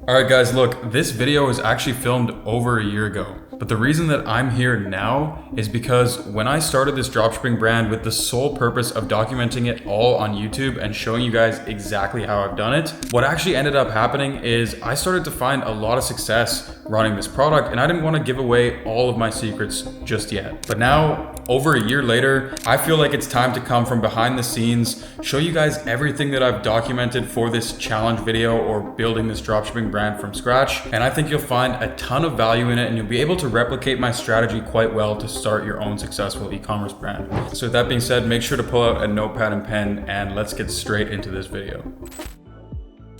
Alright guys, look, this video was actually filmed over a year ago. But the reason that I'm here now is because when I started this dropshipping brand with the sole purpose of documenting it all on YouTube and showing you guys exactly how I've done it, what actually ended up happening is I started to find a lot of success running this product, and I didn't want to give away all of my secrets just yet. But now, over a year later, I feel like it's time to come from behind the scenes, show you guys everything that I've documented for this challenge video or building this dropshipping brand from scratch. And I think you'll find a ton of value in it, and you'll be able to replicate my strategy quite well to start your own successful e-commerce brand. So with that being said, make sure to pull out a notepad and pen, and let's get straight into this video.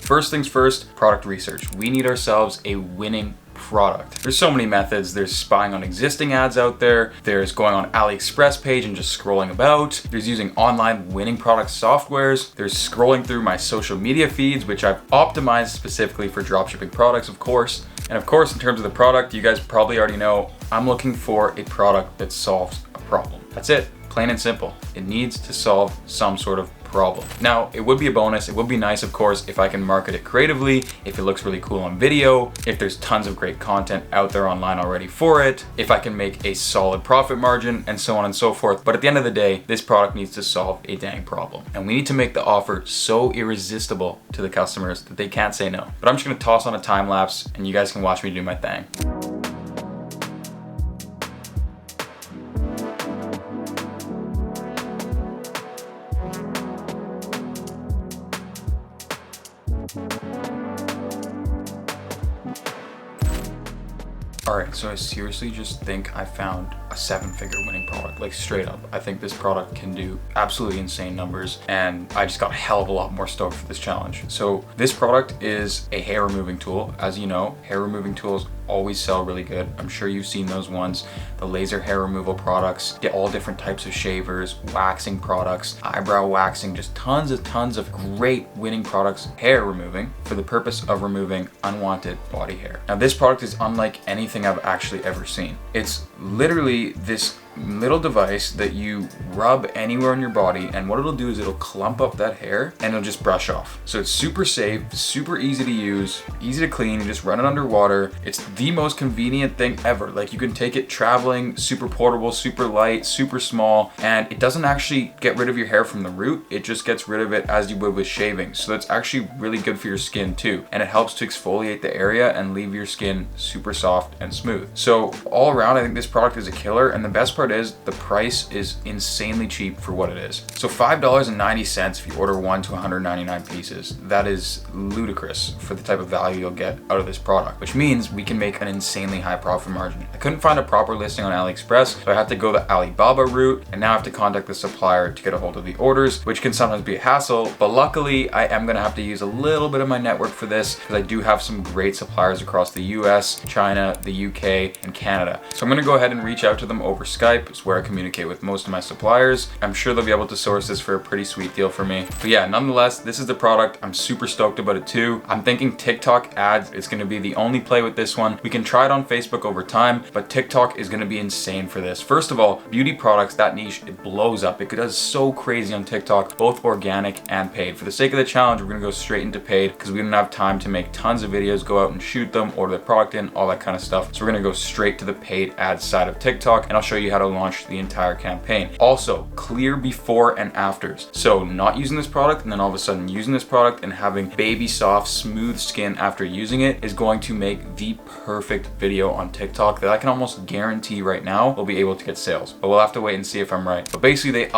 First things first, product research. We need ourselves a winning product. There's so many methods. There's spying on existing ads out there. There's going on AliExpress page and just scrolling about. There's using online winning product softwares. There's scrolling through my social media feeds, which I've optimized specifically for dropshipping products, of course. And of course, in terms of the product, you guys probably already know, I'm looking for a product that solves a problem. That's it, plain and simple. It needs to solve some sort of problem. Now, it would be a bonus. It would be nice, of course, if I can market it creatively, if it looks really cool on video, if there's tons of great content out there online already for it, if I can make a solid profit margin, and so on and so forth. But at the end of the day, this product needs to solve a dang problem. And we need to make the offer so irresistible to the customers that they can't say no. But I'm just gonna toss on a time lapse and you guys can watch me do my thing. Alright, so I seriously just think I found a 7-figure winning product, like straight up. I think this product can do absolutely insane numbers, and I just got a hell of a lot more stoked for this challenge. So this product is a hair removing tool. As you know, hair removing tools always sell really good. I'm sure you've seen those ones. The laser hair removal products, get all different types of shavers, waxing products, eyebrow waxing, just tons of great winning products, hair removing for the purpose of removing unwanted body hair. Now this product is unlike anything I've actually ever seen. It's literally this little device that you rub anywhere on your body, and what it'll do is it'll clump up that hair and it'll just brush off. So it's super safe, super easy to use, easy to clean. You just run it under water. It's the most convenient thing ever. Like, you can take it traveling, super portable, super light, super small, and it doesn't actually get rid of your hair from the root. It just gets rid of it as you would with shaving. So that's actually really good for your skin too. And it helps to exfoliate the area and leave your skin super soft and smooth. So all around, I think this product is a killer, and the best part is the price is insanely cheap for what it is. So $5.90 if you order 1 to 199 pieces. That is ludicrous for the type of value you'll get out of this product, which means we can make an insanely high profit margin. I couldn't find a proper listing on AliExpress, so I had to go the Alibaba route, and now I have to contact the supplier to get a hold of the orders, which can sometimes be a hassle, but luckily I am gonna have to use a little bit of my network for this, because I do have some great suppliers across the US, China, the UK, and Canada. So I'm gonna go ahead and reach out to them over Skype. It's where I communicate with most of my suppliers. I'm sure they'll be able to source this for a pretty sweet deal for me. But yeah, nonetheless, this is the product. I'm super stoked about it too. I'm thinking TikTok ads is gonna be the only play with this one. We can try it on Facebook over time, but TikTok is gonna be insane for this. First of all, beauty products, that niche, it blows up. It does so crazy on TikTok, both organic and paid. For the sake of the challenge, we're gonna go straight into paid because we don't have time to make tons of videos, go out and shoot them, order the product in, all that kind of stuff. So we're gonna go straight to the paid ad side of TikTok, and I'll show you how to launch the entire campaign. Also, clear before and afters. So not using this product and then all of a sudden using this product and having baby soft, smooth skin after using it is going to make the perfect video on TikTok that I can almost guarantee right now will be able to get sales. But we'll have to wait and see if I'm right. But basically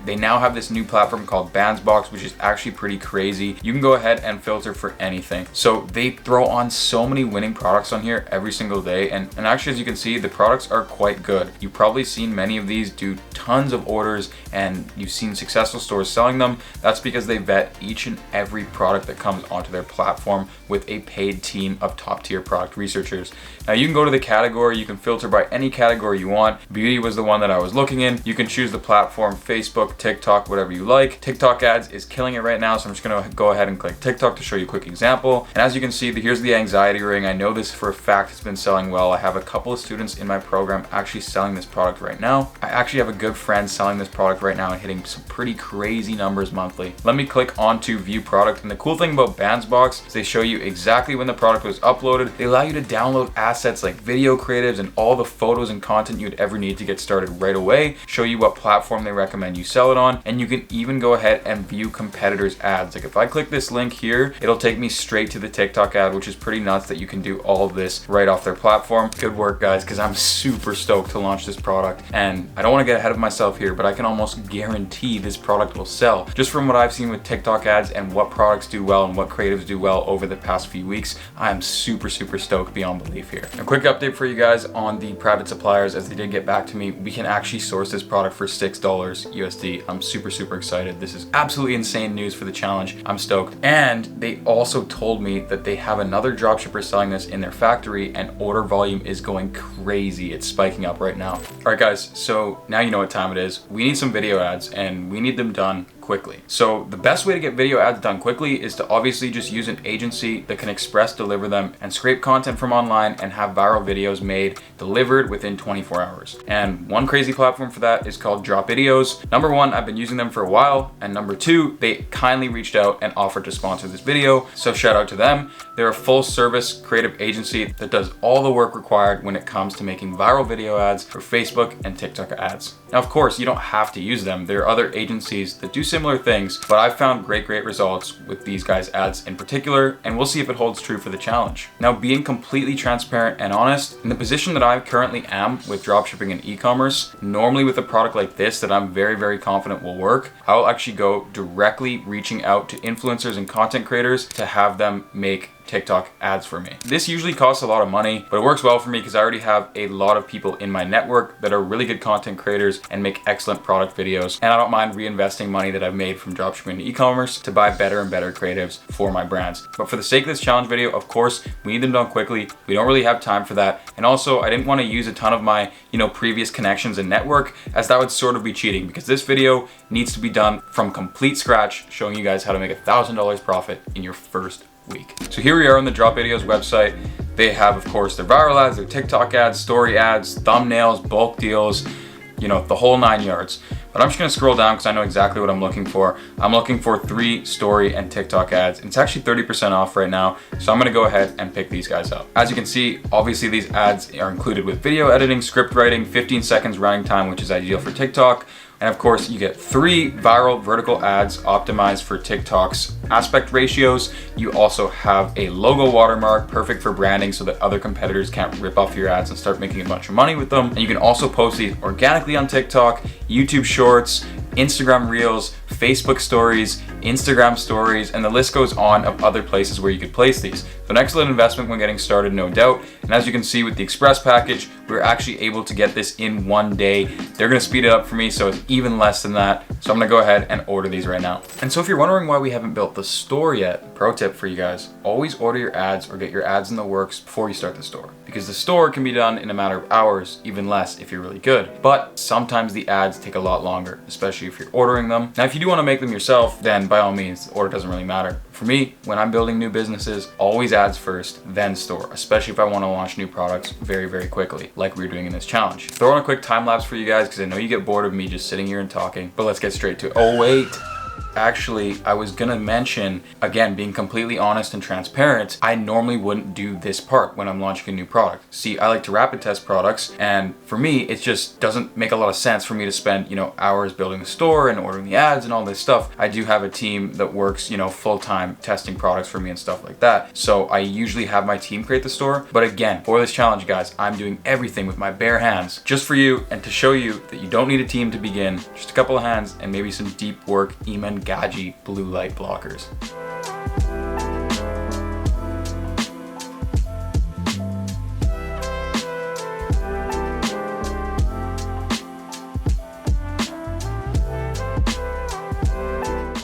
they now have this new platform called Bandsbox, which is actually pretty crazy. You can go ahead and filter for anything. So they throw on so many winning products on here every single day, and actually, as you can see, the products are quite good. You've probably seen many of these do tons of orders, and you've seen successful stores selling them. That's because they vet each and every product that comes onto their platform with a paid team of top tier product researchers. Now you can go to the category, you can filter by any category you want. Beauty was the one that I was looking in. You can choose the platform, Facebook, TikTok, whatever you like. TikTok ads is killing it right now, so I'm just gonna go ahead and click TikTok to show you a quick example. And as you can see, here's the anxiety ring. I know this for a fact it's been selling well. I have a couple of students in my program actually selling this product product right now. I actually have a good friend selling this product right now and hitting some pretty crazy numbers monthly. Let me click onto view product, and the cool thing about Bandsbox is they show you exactly when the product was uploaded. They allow you to download assets like video creatives and all the photos and content you'd ever need to get started right away, show you what platform they recommend you sell it on, and you can even go ahead and view competitors' ads. Like if I click this link here, it'll take me straight to the TikTok ad, which is pretty nuts that you can do all of this right off their platform. Good work, guys, because I'm super stoked to launch this product, and I don't want to get ahead of myself here, but I can almost guarantee this product will sell. Just from what I've seen with TikTok ads and what products do well and what creatives do well over the past few weeks, I am super stoked beyond belief here. A quick update for you guys on the private suppliers, as they did get back to me. We can actually source this product for $6 USD. I'm super excited. This is absolutely insane news for the challenge. I'm stoked. And they also told me that they have another dropshipper selling this in their factory, and order volume is going crazy. It's spiking up right now. All right, guys, so now you know what time it is. We need some video ads, and we need them done quickly. So the best way to get video ads done quickly is to obviously just use an agency that can express deliver them and scrape content from online and have viral videos made delivered within 24 hours. And one crazy platform for that is called Drop Videos. Number one, I've been using them for a while, and number two, they kindly reached out and offered to sponsor this video, so shout out to them. They're a full service creative agency that does all the work required when it comes to making viral video ads for Facebook and TikTok ads. Now, of course, you don't have to use them. There are other agencies that do similar things, but I've found great results with these guys' ads in particular, and we'll see if it holds true for the challenge. Now, being completely transparent and honest, in the position that I currently am with dropshipping and e-commerce, normally with a product like this that I'm very confident will work, I'll actually go directly reaching out to influencers and content creators to have them make TikTok ads for me. This usually costs a lot of money, but it works well for me because I already have a lot of people in my network that are really good content creators and make excellent product videos, and I don't mind reinvesting money that I've made from dropshipping and e-commerce to buy better and better creatives for my brands. But for the sake of this challenge video, of course, we need them done quickly. We don't really have time for that, and also I didn't want to use a ton of my previous connections and network, as that would sort of be cheating, because this video needs to be done from complete scratch, showing you guys how to make $1,000 profit in your first week. So here we are on the Drop Videos website. They have, of course, their viral ads, their TikTok ads, story ads, thumbnails, bulk deals, the whole 9 yards. But I'm just gonna scroll down because I know exactly what I'm looking for. I'm looking for 3 story and TikTok ads. It's actually 30% off right now, so I'm gonna go ahead and pick these guys up. As you can see, obviously these ads are included with video editing, script writing, 15 seconds running time, which is ideal for TikTok. And of course, you get 3 viral vertical ads optimized for TikTok's aspect ratios. You also have a logo watermark, perfect for branding so that other competitors can't rip off your ads and start making a bunch of money with them. And you can also post these organically on TikTok, YouTube Shorts, Instagram Reels, Facebook Stories, Instagram Stories, and the list goes on of other places where you could place these. So an excellent investment when getting started, no doubt. And as you can see with the Express package, we're actually able to get this in 1 day. They're gonna speed it up for me, so it's even less than that. So I'm gonna go ahead and order these right now. And so if you're wondering why we haven't built the store yet, pro tip for you guys, always order your ads or get your ads in the works before you start the store. Because the store can be done in a matter of hours, even less if you're really good. But sometimes the ads take a lot longer, especially if you're ordering them. Now, if you do wanna make them yourself, then by all means, the order doesn't really matter. For me, when I'm building new businesses, always ads first, then store, especially if I wanna launch new products very quickly, like we're doing in this challenge. Throw on a quick time lapse for you guys, because I know you get bored of me just sitting here and talking, but let's get straight to it. Oh wait. Actually, I was gonna mention, again, being completely honest and transparent, I normally wouldn't do this part when I'm launching a new product. See, I like to rapid test products, and for me, it just doesn't make a lot of sense for me to spend, hours building the store and ordering the ads and all this stuff. I do have a team that works, full-time testing products for me and stuff like that. So I usually have my team create the store. But again, for this challenge, guys, I'm doing everything with my bare hands just for you and to show you that you don't need a team to begin, just a couple of hands and maybe some deep work, Gaji blue light blockers.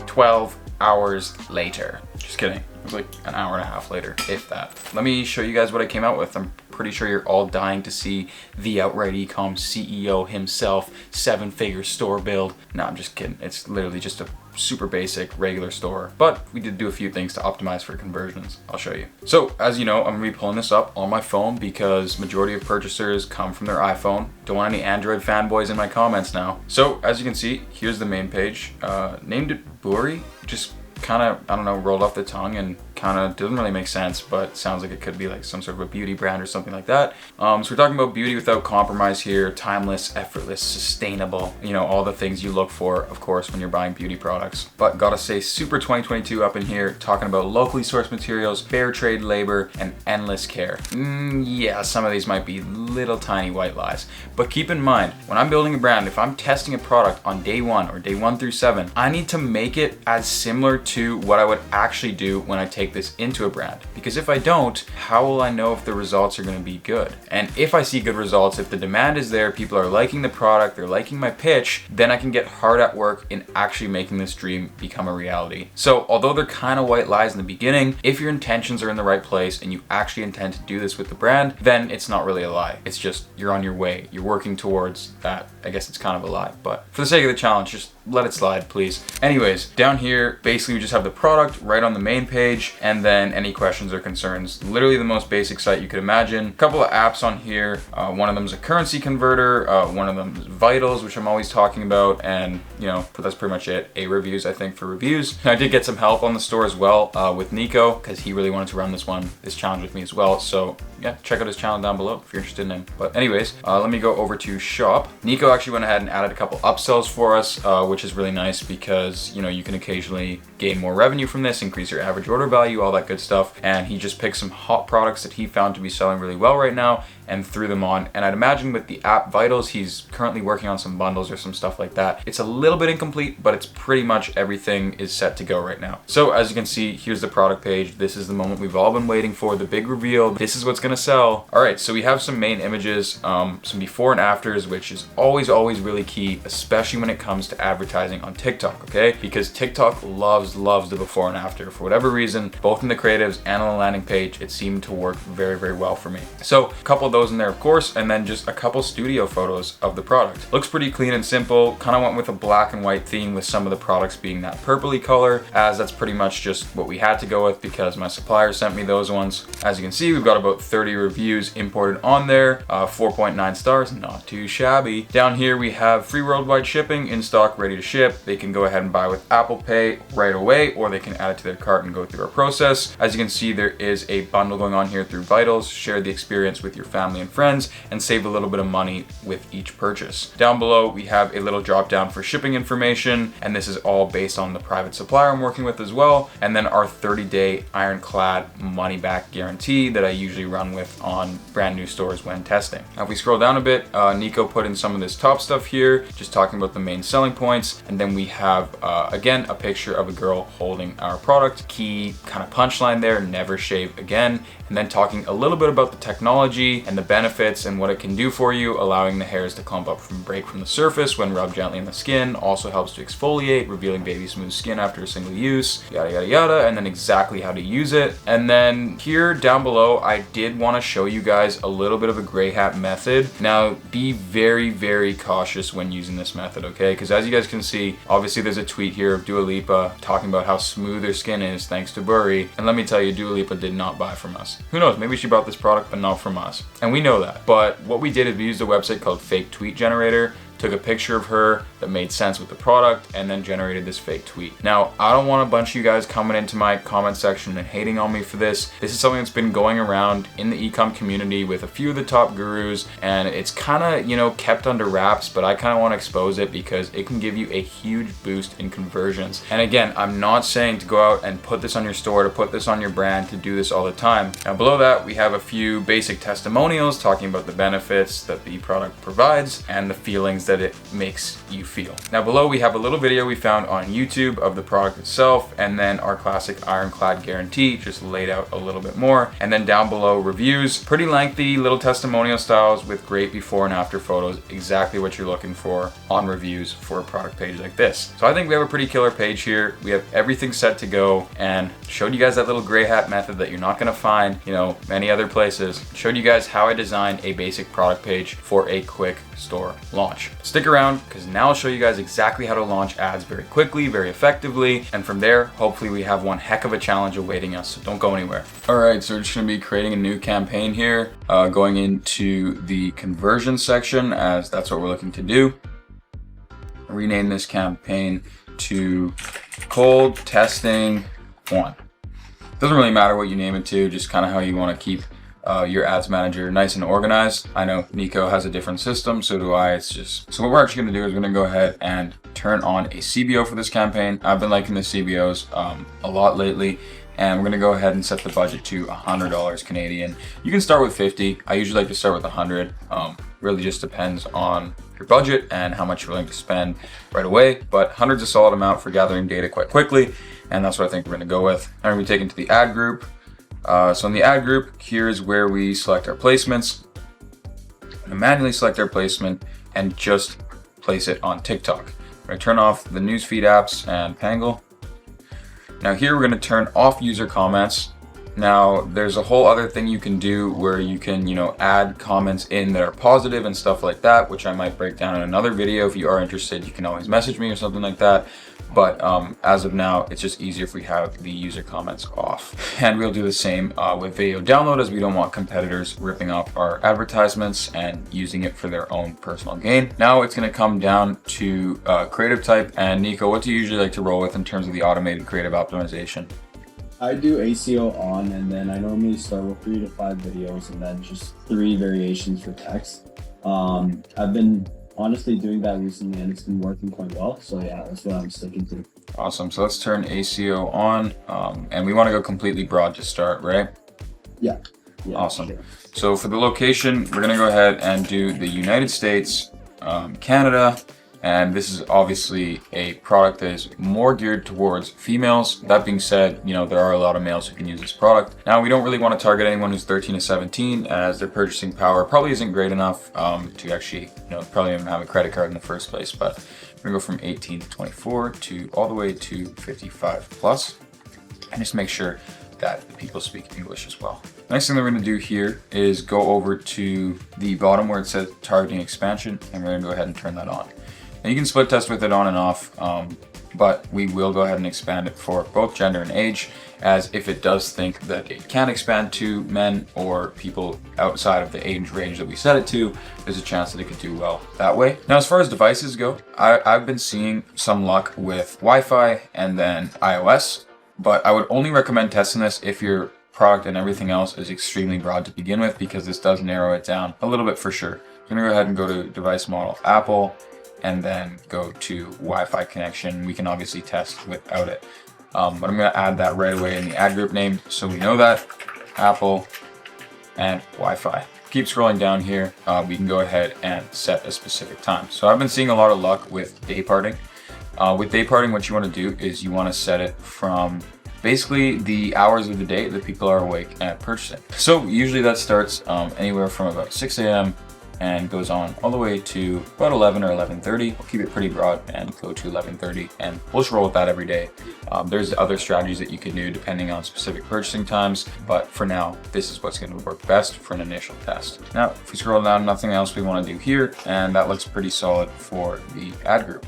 "12 hours later." Just kidding. It was like an hour and a half later, if that. Let me show you guys what I came out with. I'm pretty sure you're all dying to see the Outright Ecom CEO himself, 7-figure store build. No, I'm just kidding. It's literally just a super basic regular store, but we did do a few things to optimize for conversions. I'll show you. So as you know, I'm gonna be pulling this up on my phone because majority of purchasers come from their iPhone. Don't want any Android fanboys in my comments now. So as you can see, here's the main page. Named it Buri, just kind of, I don't know, rolled off the tongue and kind of doesn't really make sense, but sounds like it could be like some sort of a beauty brand or something like that. So we're talking about beauty without compromise here, timeless, effortless, sustainable, you know, all the things you look for, of course, when you're buying beauty products. But gotta say, super 2022 up in here, talking about locally sourced materials, fair trade labor, and endless care. Yeah, some of these might be little tiny white lies, but keep in mind, when I'm building a brand, if I'm testing a product on day 1 or day 1 through 7, I need to make it as similar to what I would actually do when I take this into a brand. Because if I don't, how will I know if the results are going to be good? And if I see good results, if the demand is there, people are liking the product, they're liking my pitch, then I can get hard at work in actually making this dream become a reality. So although they're kind of white lies in the beginning, if your intentions are in the right place and you actually intend to do this with the brand, then it's not really a lie. It's just you're on your way. You're working towards that. I guess it's kind of a lie, but for the sake of the challenge, just let it slide, please. Anyways, down here, basically we just have the product right on the main page, and then any questions or concerns. Literally the most basic site you could imagine. A couple of apps on here. One of them is a currency converter. One of them is Vitals, which I'm always talking about, and you know, but that's pretty much it. Reviews, I think, for reviews. And I did get some help on the store as well with Nico, because he really wanted to run this challenge with me as well. So yeah, check out his channel down below if you're interested in him. But anyways, let me go over to shop. Nico actually went ahead and added a couple upsells for us, which is really nice because, you know, you can occasionally gain more revenue from this, increase your average order value, all that good stuff. And he just picked some hot products that he found to be selling really well right now and threw them on. And I'd imagine with the app Vitals, he's currently working on some bundles or some stuff like that. It's a little bit incomplete, but it's pretty much everything is set to go right now. So as you can see, here's the product page. This is the moment we've all been waiting for, the big reveal. This is what's gonna sell. All right, so we have some main images, some before and afters, which is always really key, especially when it comes to advertising on TikTok, okay? Because TikTok loves the before and after. For whatever reason, both in the creatives and on the landing page, it seemed to work very well for me. So a couple of those in there, of course, and then just a couple studio photos of the product. Looks pretty clean and simple. Kind of went with a black and white theme with some of the products being that purpley color, as that's pretty much just what we had to go with because my supplier sent me those ones. As you can see, we've got about 30 reviews imported on there, 4.9 stars, not too shabby. Down here we have free worldwide shipping, in stock, ready to ship. They can go ahead and buy with Apple Pay right away, or they can add it to their cart and go through our process. As you can see, there is a bundle going on here through Vitals. Share the experience with your family and friends and save a little bit of money with each purchase. Down below, we have a little drop down for shipping information, and this is all based on the private supplier I'm working with as well. And then our 30-day ironclad money back guarantee that I usually run with on brand new stores when testing. Now, if we scroll down a bit, Nico put in some of this top stuff here, just talking about the main selling points. And then we have, again, a picture of a girl holding our product. Key kind of punchline there, never shave again. And then talking a little bit about the technology and the benefits and what it can do for you, allowing the hairs to clump up from break from the surface when rubbed gently in the skin. Also helps to exfoliate, revealing baby smooth skin after a single use, yada yada, and then exactly how to use it. And then here down below, I did want to show you guys a little bit of a gray hat method. Now, be very cautious when using this method, okay? Because as you guys can see, obviously there's a tweet here of Dua Lipa talking about how smooth her skin is thanks to Buri. And let me tell you, Dua Lipa did not buy from us. Who knows, maybe she bought this product, but not from us. And we know that. But what we did is we used a website called Fake Tweet Generator, took a picture of her that made sense with the product, and then generated this fake tweet. Now, I don't want a bunch of you guys coming into my comment section and hating on me for this. This is something that's been going around in the ecom community with a few of the top gurus, and it's kind of, you know, kept under wraps, but I kind of want to expose it because it can give you a huge boost in conversions. And again, I'm not saying to go out and put this on your store, to put this on your brand, to do this all the time. Now, below that, we have a few basic testimonials talking about the benefits that the product provides and the feelings that it makes you feel. Now below we have a little video we found on YouTube of the product itself, and then our classic ironclad guarantee just laid out a little bit more. And then down below, reviews, pretty lengthy little testimonial styles with great before and after photos, exactly what you're looking for on reviews for a product page like this. So I think we have a pretty killer page here. We have everything set to go, and showed you guys that little gray hat method that you're not gonna find, you know, many other places. Showed you guys how I designed a basic product page for a quick store launch. Stick around, because now I'll show you guys exactly how to launch ads very quickly, very effectively, and from there, hopefully we have one heck of a challenge awaiting us, so don't go anywhere. All right, so we're just gonna be creating a new campaign here, going into the conversion section, as that's what we're looking to do. Rename this campaign to Cold Testing 1. Doesn't really matter what you name it to, just kind of how you want to keep your ads manager nice and organized. I know Nico has a different system, so do I. So what we're actually going to do is we're going to go ahead and turn on a CBO for this campaign. I've been liking the CBOs a lot lately, and we're going to go ahead and set the budget to $100 Canadian. You can start with 50. I usually like to start with 100. Really just depends on your budget and how much you're willing to spend right away, but 100's a solid amount for gathering data quite quickly, and that's what I think we're going to go with. Now we're going to be taken to the ad group. So in the ad group, here's where we select our placements. We're going to manually select our placement and just place it on TikTok. We're going to turn off the newsfeed apps and Pangle. Now here we're going to turn off user comments. Now there's a whole other thing you can do where you can, add comments in that are positive and stuff like that, which I might break down in another video. If you are interested, you can always message me or something like that. But as of now, it's just easier if we have the user comments off. And we'll do the same with video download, as we don't want competitors ripping off our advertisements and using it for their own personal gain. Now it's going to come down to creative type. And Nico, what do you usually like to roll with in terms of the automated creative optimization? I do ACO on, and then I normally start with 3 to 5 videos and then just 3 variations for text. I've been honestly doing that recently and it's been working quite well. So yeah, that's what I'm sticking to. Awesome. So let's turn ACO on, and we want to go completely broad to start, right? Yeah. Awesome. Sure. So for the location, we're going to go ahead and do the United States, Canada. And this is obviously a product that is more geared towards females. That being said, there are a lot of males who can use this product. Now, we don't really want to target anyone who's 13 to 17, as their purchasing power probably isn't great enough to actually, probably even have a credit card in the first place. But we're gonna go from 18 to 24 to all the way to 55 plus, and just make sure that the people speak English as well. Next thing that we're gonna do here is go over to the bottom where it says targeting expansion, and we're gonna go ahead and turn that on. Now you can split test with it on and off, but we will go ahead and expand it for both gender and age, as if it does think that it can expand to men or people outside of the age range that we set it to, there's a chance that it could do well that way. Now, as far as devices go, I've been seeing some luck with Wi-Fi and then iOS, but I would only recommend testing this if your product and everything else is extremely broad to begin with, because this does narrow it down a little bit for sure. I'm gonna go ahead and go to device model Apple, and then go to Wi-Fi connection. We can obviously test without it. But I'm gonna add that right away in the ad group name, so we know that, Apple and Wi-Fi. Keep scrolling down here, we can go ahead and set a specific time. So I've been seeing a lot of luck with day parting. With day parting, what you wanna do is you wanna set it from basically the hours of the day that people are awake and purchasing. So usually that starts anywhere from about 6 a.m. and goes on all the way to about 11 or 11:30. We'll keep it pretty broad and go to 11:30, and we'll just roll with that every day. There's other strategies that you can do depending on specific purchasing times, but for now, this is what's going to work best for an initial test. Now, if we scroll down, nothing else we want to do here, and that looks pretty solid for the ad group.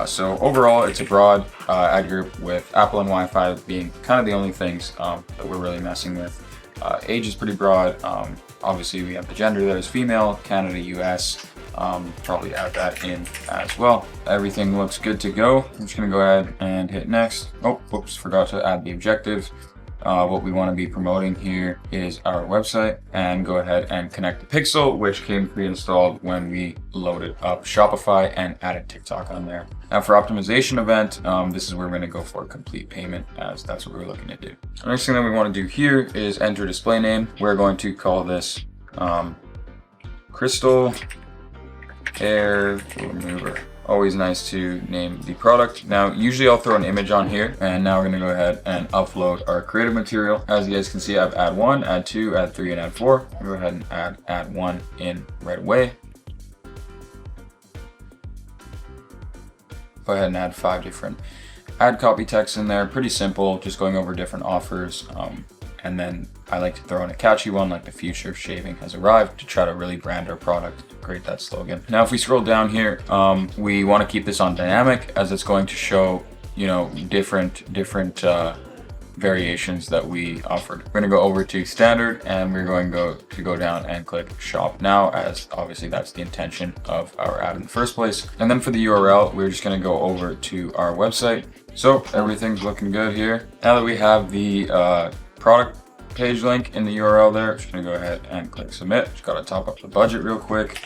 So overall, it's a broad ad group with Apple and Wi-Fi being kind of the only things that we're really messing with. Age is pretty broad. Obviously, we have the gender that is female, Canada, US. Probably add that in as well. Everything looks good to go. I'm just gonna go ahead and hit next. Oh, whoops, forgot to add the objectives. What we want to be promoting here is our website, and go ahead and connect the pixel, which came pre-installed when we loaded up Shopify and added TikTok on there. Now for optimization event, this is where we're going to go for complete payment, as that's what we're looking to do. The next thing that we want to do here is enter display name. We're going to call this Crystal Hair Remover. Always nice to name the product. Now, usually I'll throw an image on here, and now we're gonna go ahead and upload our creative material. As you guys can see, I have add 1, add 2, add 3, and add 4. I'll go ahead and add 1 in right away. Go ahead and add 5 different ad copy texts in there. Pretty simple, just going over different offers. And then I like to throw in a catchy one like the future of shaving has arrived to try to really brand our product, create that slogan. Now, if we scroll down here, we want to keep this on dynamic as it's going to show, you know, different variations that we offered. We're gonna go over to standard and we're going to go down and click shop now, as obviously that's the intention of our ad in the first place. And then for the URL, we're just gonna go over to our website. So everything's looking good here. Now that we have the product page link in the URL there, just gonna go ahead and click submit. Just gotta top up the budget real quick.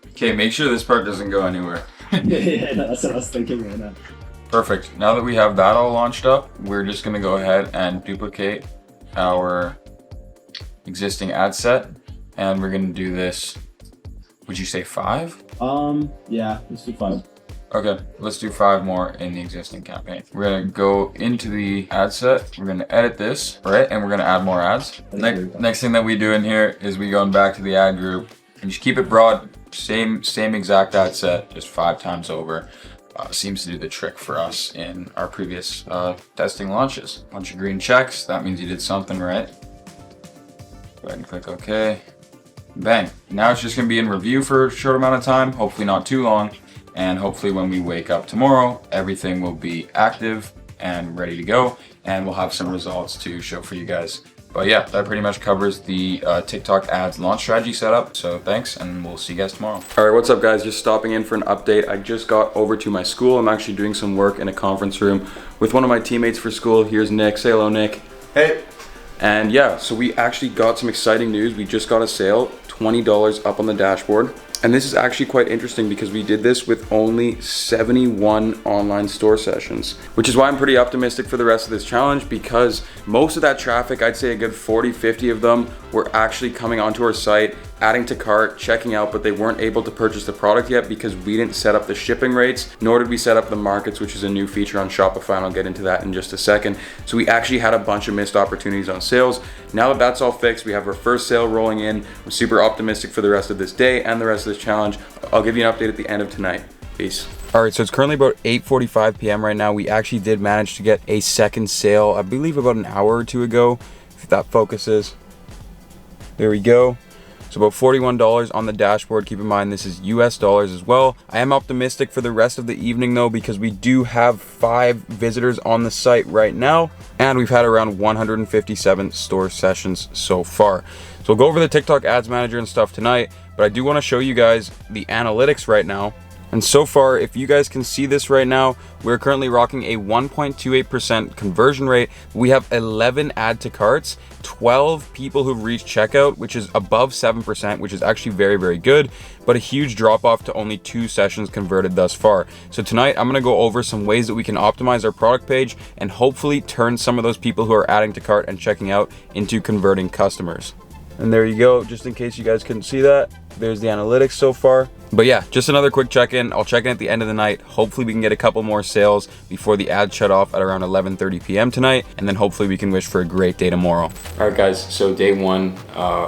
Okay, make sure this part doesn't go anywhere. Yeah, that's what I was thinking right now. Perfect. Now that we have that all launched up, we're just going to go ahead and duplicate our existing ad set. And we're going to do this, would you say 5? Yeah, let's do 5. Okay, let's do 5 more in the existing campaign. We're going to go into the ad set. We're going to edit this, right? And we're going to add more ads. Next thing that we do in here is we go back to the ad group and just keep it broad. Same exact ad set, just 5 times over. Seems to do the trick for us in our previous testing launches. Bunch of green checks, that means you did something right. Go ahead and click OK. Bang. Now it's just gonna be in review for a short amount of time, hopefully not too long. And hopefully when we wake up tomorrow, everything will be active and ready to go. And we'll have some results to show for you guys. But yeah, that pretty much covers the TikTok ads launch strategy setup. So thanks, and we'll see you guys tomorrow. All right, what's up guys? Just stopping in for an update. I just got over to my school. I'm actually doing some work in a conference room with one of my teammates for school. Here's Nick. Say hello, Nick. Hey. And yeah, so we actually got some exciting news. We just got a sale, $20 up on the dashboard. And this is actually quite interesting because we did this with only 71 online store sessions, which is why I'm pretty optimistic for the rest of this challenge, because most of that traffic, I'd say a good 40, 50 of them were actually coming onto our site, adding to cart, checking out, but they weren't able to purchase the product yet because we didn't set up the shipping rates, nor did we set up the markets, which is a new feature on Shopify, and I'll get into that in just a second. So we actually had a bunch of missed opportunities on sales. Now that that's all fixed, we have our first sale rolling in. I'm super optimistic for the rest of this day and the rest of this challenge. I'll give you an update at the end of tonight. Peace. All right, so it's currently about 8:45 p.m. right now. We actually did manage to get a second sale, I believe about an hour or two ago, if that focuses. There we go. So about $41 on the dashboard. Keep in mind, this is US dollars as well. I am optimistic for the rest of the evening though, because we do have 5 visitors on the site right now, and we've had around 157 store sessions so far. So we'll go over the TikTok Ads Manager and stuff tonight, but I do want to show you guys the analytics right now. And so far, if you guys can see this right now, we're currently rocking a 1.28% conversion rate. We have 11 add to carts, 12 people who've reached checkout, which is above 7%, which is actually very, very good, but a huge drop off to only 2 sessions converted thus far. So tonight, I'm gonna go over some ways that we can optimize our product page and hopefully turn some of those people who are adding to cart and checking out into converting customers. And there you go, just in case you guys couldn't see that, there's the analytics so far. But yeah, just another quick check-in. I'll check in at the end of the night. Hopefully we can get a couple more sales before the ad shut off at around 11:30 p.m. tonight, and then hopefully we can wish for a great day tomorrow. All right guys, so day 1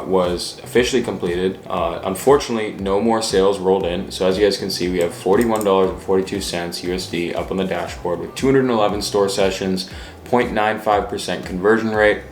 was officially completed. Unfortunately, no more sales rolled in. So as you guys can see, we have $41.42 USD up on the dashboard with 211 store sessions, 0.95% conversion rate.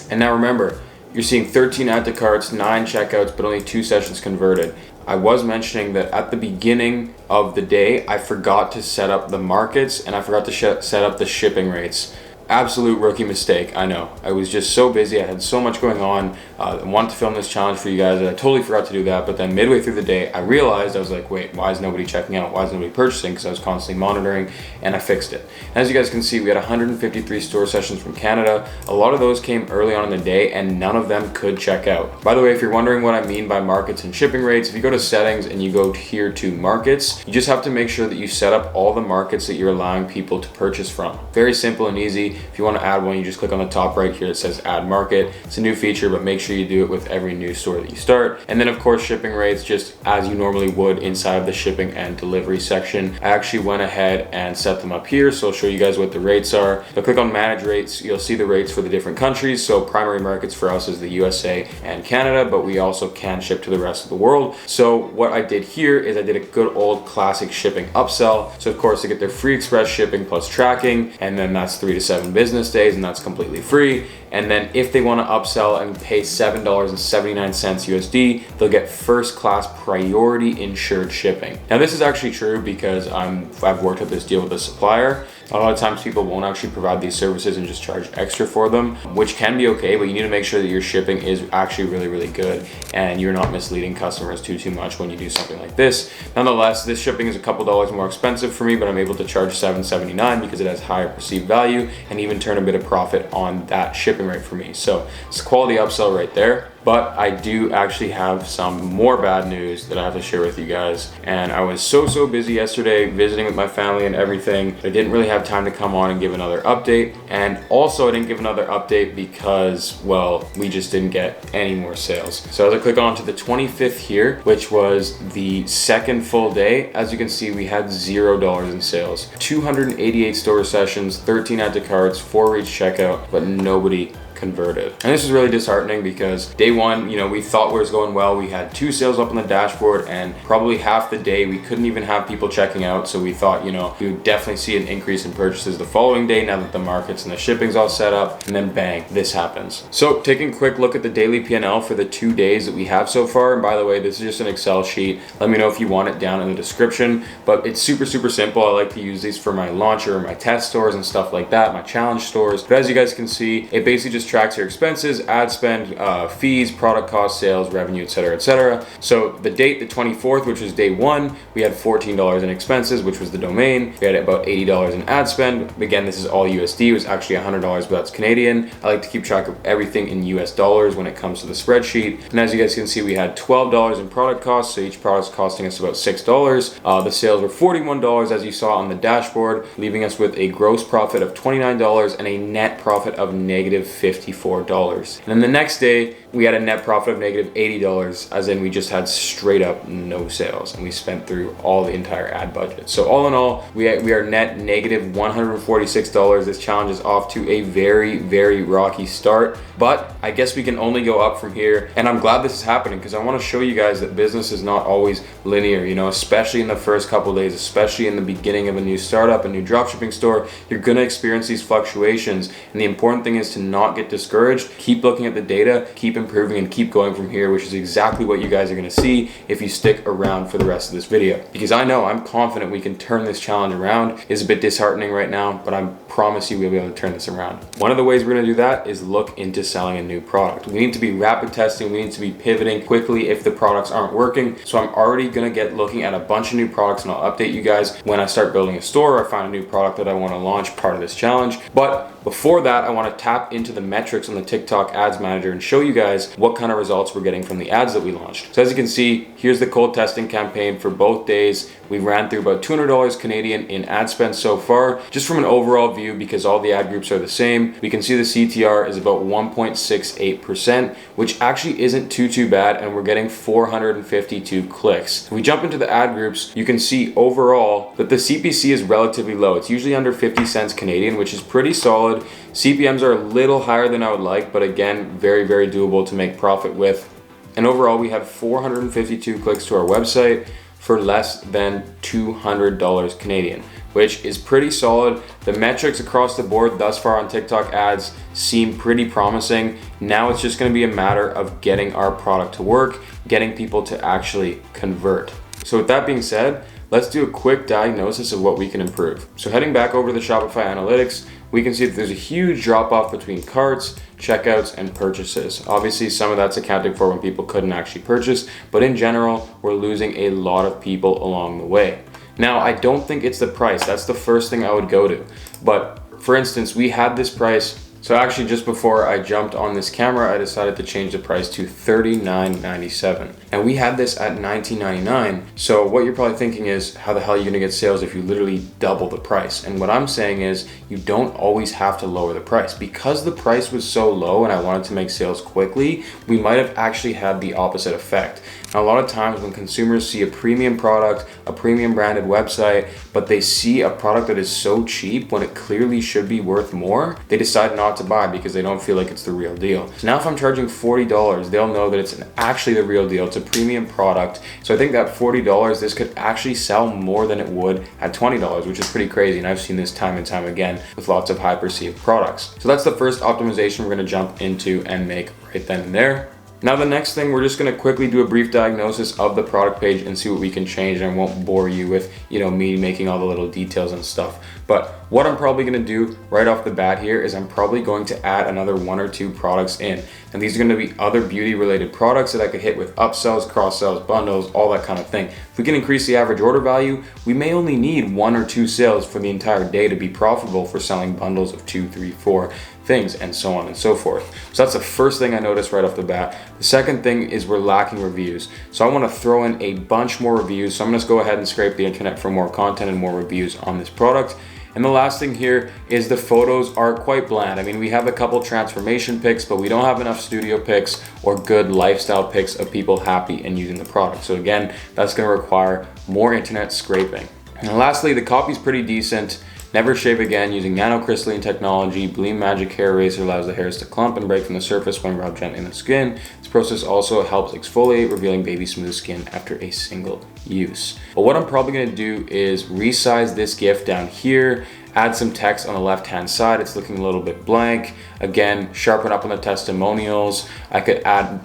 And now remember, you're seeing 13 add to carts, 9 checkouts, but only 2 sessions converted. I was mentioning that at the beginning of the day, I forgot to set up the markets and I forgot to set up the shipping rates. Absolute rookie mistake, I know. I was just so busy, I had so much going on. I wanted to film this challenge for you guys, and I totally forgot to do that. But then midway through the day, I realized, I was like, wait, why is nobody checking out? Why is nobody purchasing? Because I was constantly monitoring, and I fixed it. As you guys can see, we had 153 store sessions from Canada. A lot of those came early on in the day, and none of them could check out. By the way, if you're wondering what I mean by markets and shipping rates, if you go to settings and you go here to markets, you just have to make sure that you set up all the markets that you're allowing people to purchase from. Very simple and easy. If you want to add one, you just click on the top right here that says add market. It's a new feature, but make sure you do it with every new store that you start. And then of course, shipping rates, just as you normally would inside of the shipping and delivery section. I actually went ahead and set them up here, so I'll show you guys what the rates are. So click on manage rates, you'll see the rates for the different countries. So primary markets for us is the USA and Canada, but we also can ship to the rest of the world. So what I did here is I did a good old classic shipping upsell. So of course, they get their free express shipping plus tracking, and then that's $3 to $7 7 business days, and that's completely free. And then if they want to upsell and pay $7.79 USD, they'll get first class priority insured shipping. Now this is actually true because I've worked at this deal with a supplier. A lot of times people won't actually provide these services and just charge extra for them, which can be okay, but you need to make sure that your shipping is actually really, really good and you're not misleading customers too much when you do something like this. Nonetheless, this shipping is a couple dollars more expensive for me, but I'm able to charge $7.79 because it has higher perceived value and even turn a bit of profit on that shipping rate for me. So it's a quality upsell right there. But I do actually have some more bad news that I have to share with you guys. And I was so busy yesterday visiting with my family and everything. I didn't really have time to come on and give another update. And also I didn't give another update because, well, we just didn't get any more sales. So as I click on to the 25th here, which was the second full day, as you can see, we had $0 in sales. 288 store sessions, 13 add to carts, 4 reached checkout, but nobody converted. And this is really disheartening because day one, we thought it was going well. We had 2 sales up on the dashboard and probably half the day we couldn't even have people checking out. So we thought, we would definitely see an increase in purchases the following day now that the markets and the shipping's all set up, and then bang, this happens. So taking a quick look at the daily P&L for the 2 days that we have so far. And by the way, this is just an Excel sheet. Let me know if you want it down in the description, but it's super simple. I like to use these for my launcher, my test stores and stuff like that, my challenge stores. But as you guys can see, it basically just tracks your expenses, ad spend, fees, product cost, sales, revenue, etc. So the date, the 24th, which was day one, we had $14 in expenses, which was the domain. We had about $80 in ad spend. Again, this is all USD. It was actually $100, but that's Canadian. I like to keep track of everything in US dollars when it comes to the spreadsheet. And as you guys can see, we had $12 in product costs. So each product's costing us about $6. The sales were $41, as you saw on the dashboard, leaving us with a gross profit of $29 and a net profit of negative $54. And then the next day, we had a net profit of negative $80, as in we just had straight up no sales, and we spent through all the entire ad budget. So all in all, we are net negative $146. This challenge is off to a very rocky start, but I guess we can only go up from here. And I'm glad this is happening because I want to show you guys that business is not always linear, especially in the first couple of days, especially in the beginning of a new startup, a new dropshipping store. You're going to experience these fluctuations, and the important thing is to not get discouraged. Keep looking at the data, keep improving, and keep going from here, which is exactly what you guys are going to see if you stick around for the rest of this video. Because I'm confident we can turn this challenge around. It's a bit disheartening right now, but I promise you we'll be able to turn this around. One of the ways we're going to do that is look into selling a new product. We need to be rapid testing. We need to be pivoting quickly if the products aren't working. So I'm already going to get looking at a bunch of new products, and I'll update you guys when I start building a store or find a new product that I want to launch part of this challenge. But before that, I want to tap into the metrics on the TikTok Ads Manager and show you guys what kind of results we're getting from the ads that we launched. So as you can see, here's the cold testing campaign for both days. We ran through about $200 Canadian in ad spend so far. Just from an overall view, because all the ad groups are the same, we can see the CTR is about 1.68%, which actually isn't too bad, and we're getting 452 clicks. If we jump into the ad groups, you can see overall that the CPC is relatively low. It's usually under 50 cents Canadian, which is pretty solid. CPMs are a little higher than I would like, but again, very doable to make profit with. And overall, we have 452 clicks to our website for less than $200 Canadian, which is pretty solid. The metrics across the board thus far on TikTok ads seem pretty promising. Now it's just going to be a matter of getting our product to work, getting people to actually convert. So with that being said, let's do a quick diagnosis of what we can improve. So heading back over to the Shopify analytics, we can see that there's a huge drop off between carts, checkouts, and purchases. Obviously, some of that's accounted for when people couldn't actually purchase, but in general, we're losing a lot of people along the way. Now, I don't think it's the price. That's the first thing I would go to. But for instance, we had this price. So actually, just before I jumped on this camera, I decided to change the price to $39.97. And we had this at $19.99. So what you're probably thinking is, how the hell are you gonna get sales if you literally double the price? And what I'm saying is, you don't always have to lower the price. Because the price was so low and I wanted to make sales quickly, we might have actually had the opposite effect. Now, a lot of times when consumers see a premium product, a premium branded website, but they see a product that is so cheap when it clearly should be worth more, they decide not not to buy because they don't feel like it's the real deal. So now if I'm charging $40, they'll know that it's actually the real deal. It's a premium product. So I think that $40, this could actually sell more than it would at $20, which is pretty crazy. And I've seen this time and time again with lots of high perceived products. So that's the first optimization we're gonna jump into and make right then and there. Now the next thing, we're just gonna quickly do a brief diagnosis of the product page and see what we can change, and I won't bore you with, me making all the little details and stuff. But what I'm probably gonna do right off the bat here is I'm probably going to add another 1 or 2 products in. And these are gonna be other beauty related products that I could hit with upsells, cross sells, bundles, all that kind of thing. If we can increase the average order value, we may only need 1 or 2 sales for the entire day to be profitable for selling bundles of 2, 3, 4 things, and so on and so forth. So that's the first thing I noticed right off the bat. The second thing is we're lacking reviews. So I want to throw in a bunch more reviews. So I'm going to go ahead and scrape the internet for more content and more reviews on this product. And the last thing here is the photos are quite bland. I mean, we have a couple transformation pics, but we don't have enough studio pics or good lifestyle pics of people happy and using the product. So again, that's going to require more internet scraping. And lastly, the copy is pretty decent. Never shave again using nanocrystalline technology. Baleem Magic Hair Eraser allows the hairs to clump and break from the surface when rubbed gently in the skin. This process also helps exfoliate, revealing baby smooth skin after a single use. But what I'm probably gonna do is resize this GIF down here, add some text on the left-hand side. It's looking a little bit blank. Again, sharpen up on the testimonials. I could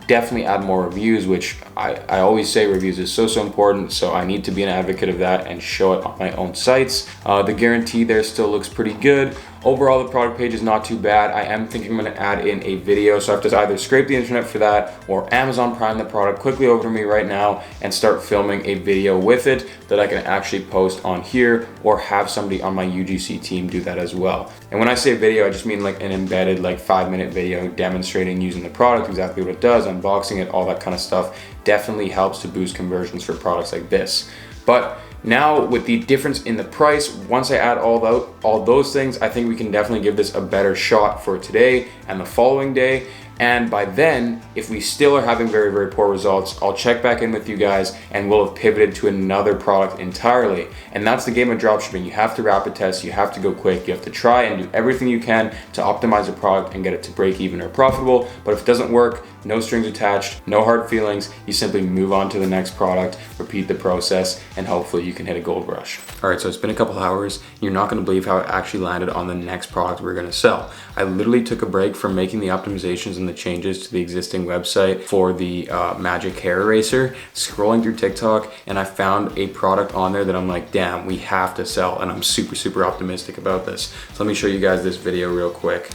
definitely add more reviews, which I always say reviews is so important. So I need to be an advocate of that and show it on my own sites. The guarantee there still looks pretty good. Overall, the product page is not too bad. I am thinking I'm gonna add in a video. So I have to either scrape the internet for that or Amazon Prime the product quickly over to me right now and start filming a video with it that I can actually post on here, or have somebody on my UGC team do that as well. And when I say video, I just mean like an embedded 5-minute video demonstrating using the product, exactly what it does, unboxing it, all that kind of stuff. Definitely helps to boost conversions for products like this. But now with the difference in the price, once I add all those things, I think we can definitely give this a better shot for today and the following day. And by then, if we still are having very poor results, I'll check back in with you guys and we'll have pivoted to another product entirely. And that's the game of dropshipping. You have to rapid test, you have to go quick, you have to try and do everything you can to optimize a product and get it to break even or profitable. But if it doesn't work, no strings attached, no hard feelings, you simply move on to the next product, repeat the process, and hopefully you can hit a gold rush. All right, so it's been a couple hours. You're not gonna believe how it actually landed on the next product we're gonna sell. I literally took a break from making the optimizations and the changes to the existing website for the Magic Hair Eraser, scrolling through TikTok, and I found a product on there that I'm like, damn, we have to sell, and I'm super optimistic about this. So let me show you guys this video real quick.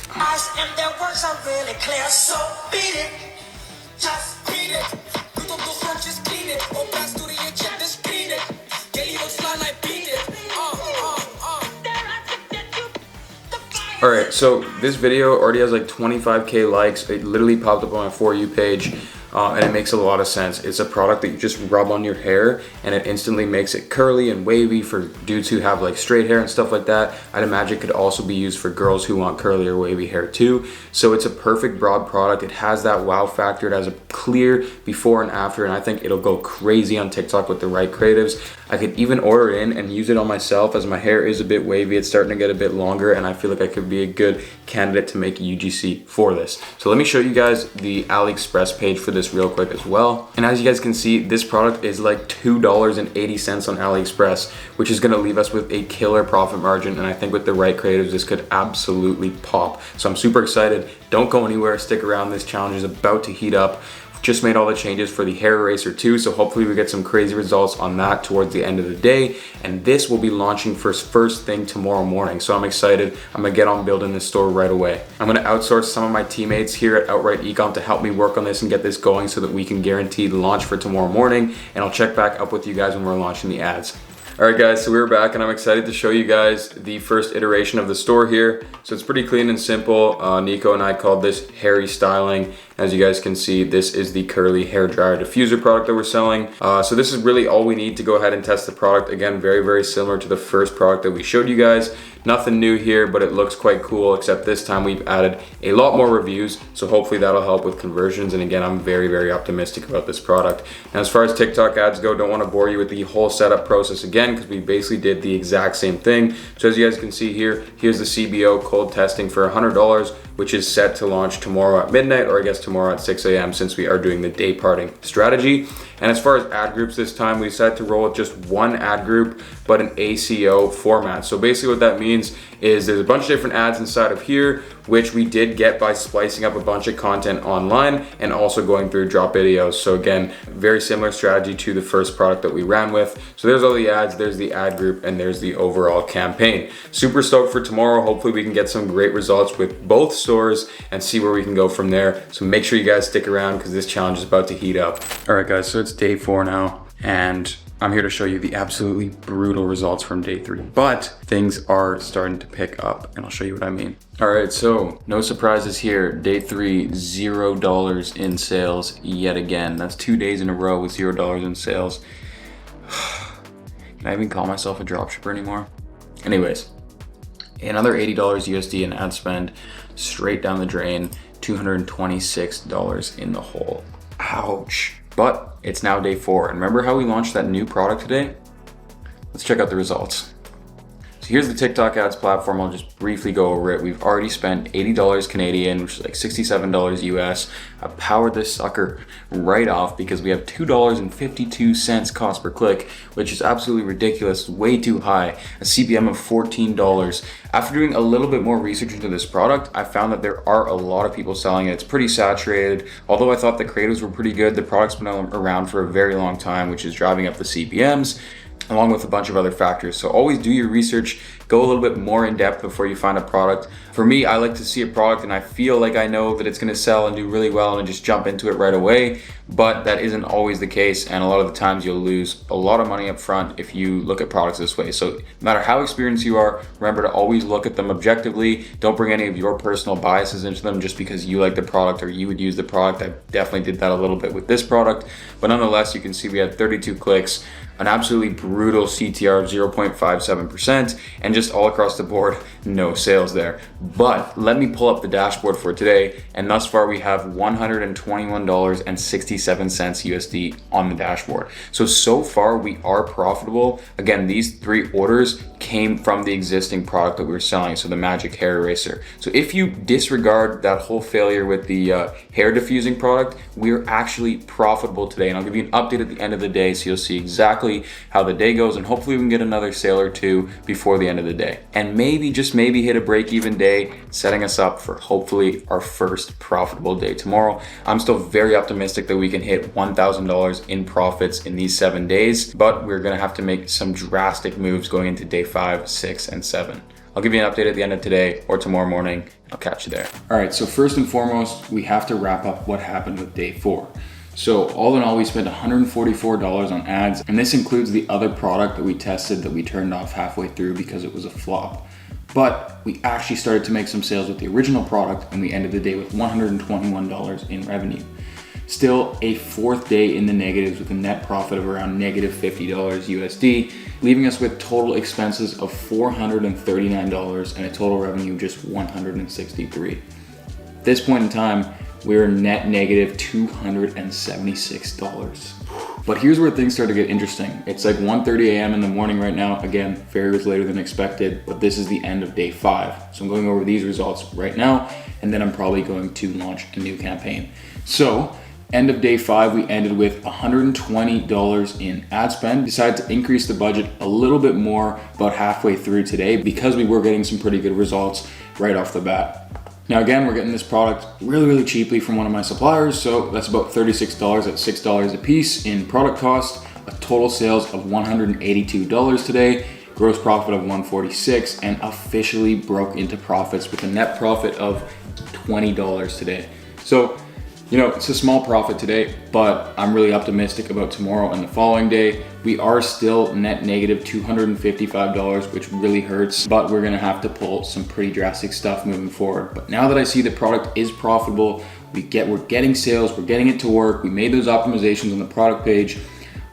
All right, so this video already has like 25K likes. It literally popped up on my For You page. And it makes a lot of sense. It's a product that you just rub on your hair and it instantly makes it curly and wavy for dudes who have like straight hair and stuff like that. I'd imagine it could also be used for girls who want curly or wavy hair too. So it's a perfect broad product. It has that wow factor. It has a clear before and after, and I think it'll go crazy on TikTok with the right creatives. I could even order it in and use it on myself, as my hair is a bit wavy. It's starting to get a bit longer and I feel like I could be a good candidate to make a UGC for this. So let me show you guys the AliExpress page for this real quick as well. And as you guys can see, this product is like $2.80 on AliExpress, which is gonna leave us with a killer profit margin. And I think with the right creatives, this could absolutely pop. So I'm super excited. Don't go anywhere, stick around. This challenge is about to heat up. Just made all the changes for the hair eraser too, so hopefully we get some crazy results on that towards the end of the day. And this will be launching first thing tomorrow morning, so I'm excited. I'm gonna get on building this store right away. I'm gonna outsource some of my teammates here at Outright Ecom to help me work on this and get this going so that we can guarantee the launch for tomorrow morning, and I'll check back up with you guys when we're launching the ads. All right guys, so we're back and I'm excited to show you guys the first iteration of the store here. So it's pretty clean and simple. Nico and I called this hairy styling. As you guys can see, this is the curly hair dryer diffuser product that we're selling. So this is really all we need to go ahead and test the product. Again, very similar to the first product that we showed you guys. Nothing new here, but it looks quite cool, except this time we've added a lot more reviews. So hopefully that'll help with conversions. And again, I'm very optimistic about this product. Now, as far as TikTok ads go, don't want to bore you with the whole setup process again, because we basically did the exact same thing. So as you guys can see here, here's the CBO cold testing for $100. which is set to launch tomorrow at midnight, or I guess tomorrow at 6 a.m. since we are doing the day parting strategy. And as far as ad groups this time, we decided to roll with just one ad group, but an ACO format. So basically what that means is there's a bunch of different ads inside of here, which we did get by splicing up a bunch of content online and also going through drop videos. So again, very similar strategy to the first product that we ran with. So there's all the ads, there's the ad group, and there's the overall campaign. Super stoked for tomorrow. Hopefully we can get some great results with both stores and see where we can go from there. So make sure you guys stick around because this challenge is about to heat up. All right guys, so it's day 4 now, and I'm here to show you the absolutely brutal results from day 3, but things are starting to pick up, and I'll show you what I mean. All right, so no surprises here. Day 3, $0 in sales yet again. That's 2 days in a row with $0 in sales. Can I even call myself a dropshipper anymore? Anyways, another $80 USD in ad spend, straight down the drain, $226 in the hole. Ouch. But it's now day 4. And remember how we launched that new product today? Let's check out the results. So here's the TikTok ads platform. I'll just briefly go over it. We've already spent $80 Canadian, which is like $67 US. I powered this sucker right off because we have $2.52 cost per click, which is absolutely ridiculous, way too high. A CPM of $14. After doing a little bit more research into this product, I found that there are a lot of people selling it. It's pretty saturated. Although I thought the creatives were pretty good, the product's been around for a very long time, which is driving up the CPMs, along with a bunch of other factors. So always do your research, go a little bit more in depth before you find a product. For me, I like to see a product and I feel like I know that it's gonna sell and do really well and just jump into it right away, but that isn't always the case, and a lot of the times you'll lose a lot of money up front if you look at products this way. So no matter how experienced you are, remember to always look at them objectively. Don't bring any of your personal biases into them just because you like the product or you would use the product. I definitely did that a little bit with this product, but nonetheless, you can see we had 32 clicks, an absolutely brutal CTR of 0.57%, and just all across the board, no sales there. But let me pull up the dashboard for today, and thus far we have $121.67 USD on the dashboard. So far we are profitable. Again, these 3 orders came from the existing product that we were selling, so the Magic Hair Eraser. So if you disregard that whole failure with the hair diffusing product, we're actually profitable today, and I'll give you an update at the end of the day so you'll see exactly how the day goes, and hopefully we can get another sale or 2 before the end of the day, and maybe, just maybe, hit a break-even day, setting us up for hopefully our first profitable day tomorrow. I'm still very optimistic that we can hit $1,000 in profits in these 7 days, but we're gonna have to make some drastic moves going into day 5, 6, and 7. I'll give you an update at the end of today or tomorrow morning. I'll catch you there. All right, so first and foremost, we have to wrap up what happened with day 4. So all in all, we spent $144 on ads, and this includes the other product that we tested that we turned off halfway through because it was a flop. But we actually started to make some sales with the original product, and we ended the day with $121 in revenue. Still a 4th day in the negatives with a net profit of around negative $50 USD, leaving us with total expenses of $439 and a total revenue of just $163. At this point in time, we're net negative $276. But here's where things start to get interesting. It's like 1:30 a.m. in the morning right now. Again, very later than expected, but this is the end of day 5. So I'm going over these results right now, and then I'm probably going to launch a new campaign. So end of day 5, we ended with $120 in ad spend. Decided to increase the budget a little bit more about halfway through today because we were getting some pretty good results right off the bat. Now again, we're getting this product really cheaply from one of my suppliers, so that's about $36 at $6 a piece in product cost. A total sales of $182 today, gross profit of $146, and officially broke into profits with a net profit of $20 today. So, you know, it's a small profit today, but I'm really optimistic about tomorrow and the following day. We are still net negative $255, which really hurts, but we're gonna have to pull some pretty drastic stuff moving forward. But now that I see the product is profitable, we're getting sales, we're getting it to work, we made those optimizations on the product page.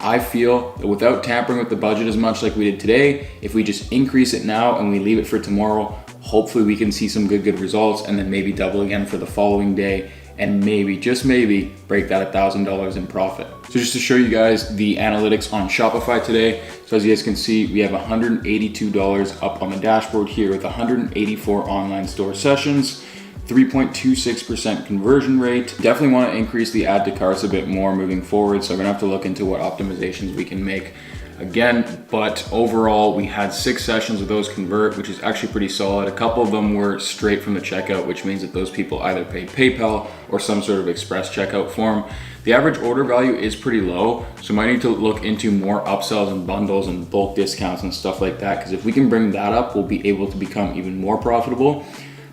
I feel that without tampering with the budget as much like we did today, if we just increase it now and we leave it for tomorrow, hopefully we can see some good results, and then maybe double again for the following day, and maybe, just maybe, break that $1,000 in profit. So just to show you guys the analytics on Shopify today. So as you guys can see, we have $182 up on the dashboard here with 184 online store sessions. 3.26% conversion rate. Definitely want to increase the add to carts a bit more moving forward, so I'm gonna have to look into what optimizations we can make again. But overall, we had 6 sessions of those convert, which is actually pretty solid. A couple of them were straight from the checkout, which means that those people either paid PayPal or some sort of express checkout form. The average order value is pretty low, so might need to look into more upsells and bundles and bulk discounts and stuff like that, because if we can bring that up, we'll be able to become even more profitable.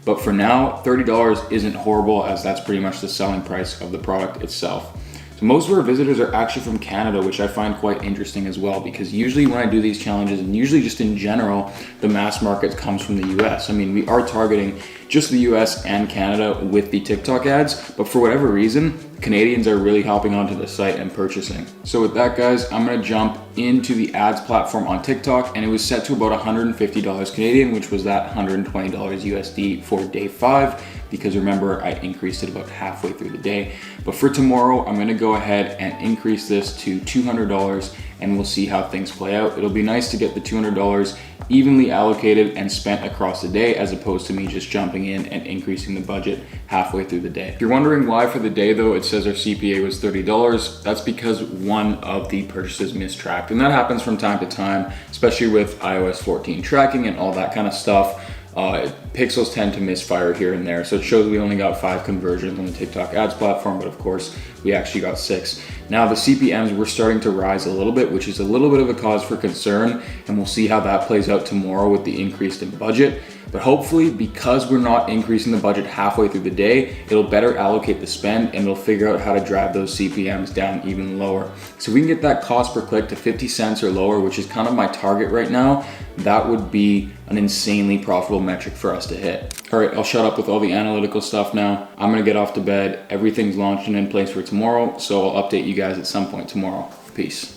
But for now, $30 isn't horrible, as that's pretty much the selling price of the product itself. So most of our visitors are actually from Canada, which I find quite interesting as well, because usually when I do these challenges, and usually just in general, the mass market comes from the US. I mean, we are targeting just the US and Canada with the TikTok ads, but for whatever reason, Canadians are really hopping onto the site and purchasing. So with that, guys, I'm gonna jump into the ads platform on TikTok, and it was set to about $150 Canadian, which was that $120 USD for day 5, because remember, I increased it about halfway through the day. But for tomorrow, I'm gonna go ahead and increase this to $200, and we'll see how things play out. It'll be nice to get the $200 evenly allocated and spent across the day, as opposed to me just jumping in and increasing the budget halfway through the day. If you're wondering why for the day though, it says our CPA was $30, that's because one of the purchases mistracked. And that happens from time to time, especially with iOS 14 tracking and all that kind of stuff. Pixels tend to misfire here and there. So it shows we only got 5 conversions on the TikTok ads platform, but of course we actually got 6. Now the CPMs were starting to rise a little bit, which is a little bit of a cause for concern, and we'll see how that plays out tomorrow with the increase in budget. But hopefully, because we're not increasing the budget halfway through the day, it'll better allocate the spend, and it'll figure out how to drive those CPMs down even lower. So we can get that cost per click to 50 cents or lower, which is kind of my target right now. That would be an insanely profitable metric for us to hit. All right, I'll shut up with all the analytical stuff now. I'm gonna get off to bed. Everything's launched and in place for tomorrow, so I'll update you guys at some point tomorrow. Peace.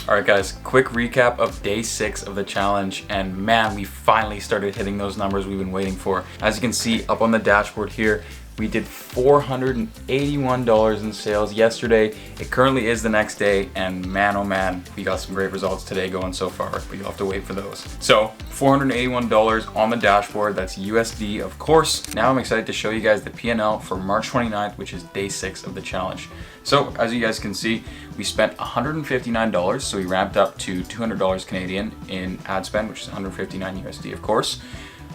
All right, guys, quick recap of day 6 of the challenge, and man, we finally started hitting those numbers we've been waiting for. As you can see up on the dashboard here, we did $481 in sales yesterday. It currently is the next day, and man, oh man, we got some great results today going so far, but you'll have to wait for those. So $481 on the dashboard, that's USD, of course. Now I'm excited to show you guys the P&L for March 29th, which is day 6 of the challenge. So as you guys can see, we spent $159, so we ramped up to $200 Canadian in ad spend, which is 159 USD, of course.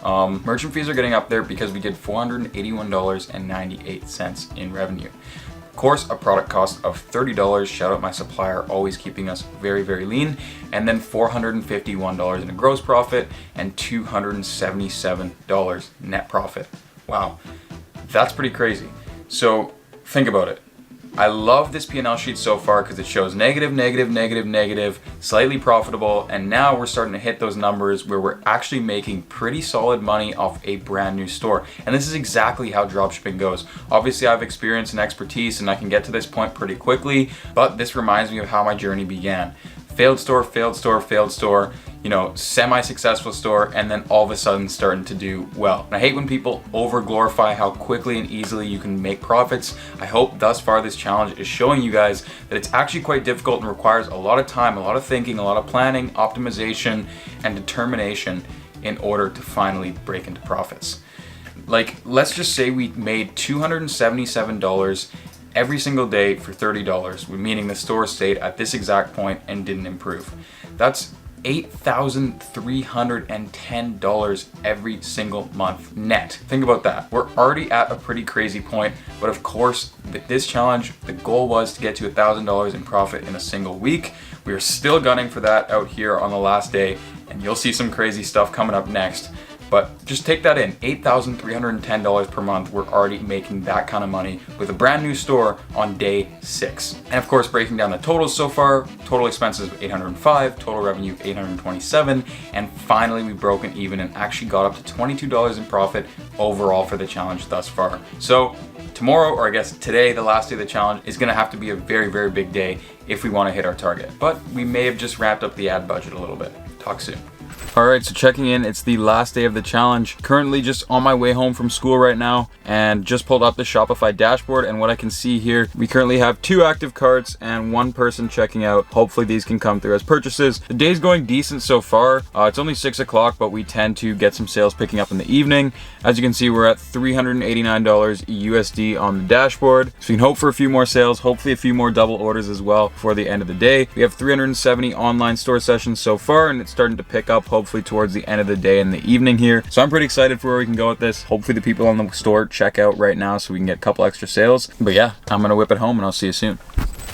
Merchant fees are getting up there because we did $481.98 in revenue. Of course, a product cost of $30, shout out my supplier, always keeping us very, very lean. And then $451 in a gross profit and $277 net profit. Wow, that's pretty crazy. So think about it. I love this P&L sheet so far because it shows negative, negative, negative, negative, slightly profitable, and now we're starting to hit those numbers where we're actually making pretty solid money off a brand new store. And this is exactly how dropshipping goes. Obviously, I have experience and expertise and I can get to this point pretty quickly, but this reminds me of how my journey began. Failed store, failed store, failed store, you know, semi-successful store, and then all of a sudden starting to do well. And I hate when people over-glorify how quickly and easily you can make profits. I hope thus far this challenge is showing you guys that it's actually quite difficult and requires a lot of time, a lot of thinking, a lot of planning, optimization, and determination in order to finally break into profits. Like, let's just say we made $277 every single day for $30, meaning the store stayed at this exact point and didn't improve. That's $8,310 every single month net. Think about that. We're already at a pretty crazy point, but of course, with this challenge, the goal was to get to $1,000 in profit in a single week. We are still gunning for that out here on the last day, and you'll see some crazy stuff coming up next. But just take that in, $8,310 per month. We're already making that kind of money with a brand new store on day 6. And of course, breaking down the totals so far, total expenses of $805, total revenue of $827, and finally we broke even and actually got up to $22 in profit overall for the challenge thus far. So tomorrow, or I guess today, the last day of the challenge, is gonna have to be a very, very big day if we wanna hit our target. But we may have just ramped up the ad budget a little bit. Talk soon. Alright, so checking in, it's the last day of the challenge. Currently just on my way home from school right now and just pulled up the Shopify dashboard, and what I can see here, we currently have 2 active carts and 1 person checking out. Hopefully these can come through as purchases. The day's going decent so far. It's only 6 o'clock, but we tend to get some sales picking up in the evening. As you can see, we're at $389 USD on the dashboard. So we can hope for a few more sales, hopefully a few more double orders as well before the end of the day. We have 370 online store sessions so far, and it's starting to pick up hopefully towards the end of the day in the evening here. So I'm pretty excited for where we can go with this. Hopefully the people on the store check out right now so we can get a couple extra sales. But yeah, I'm gonna whip it home and I'll see you soon.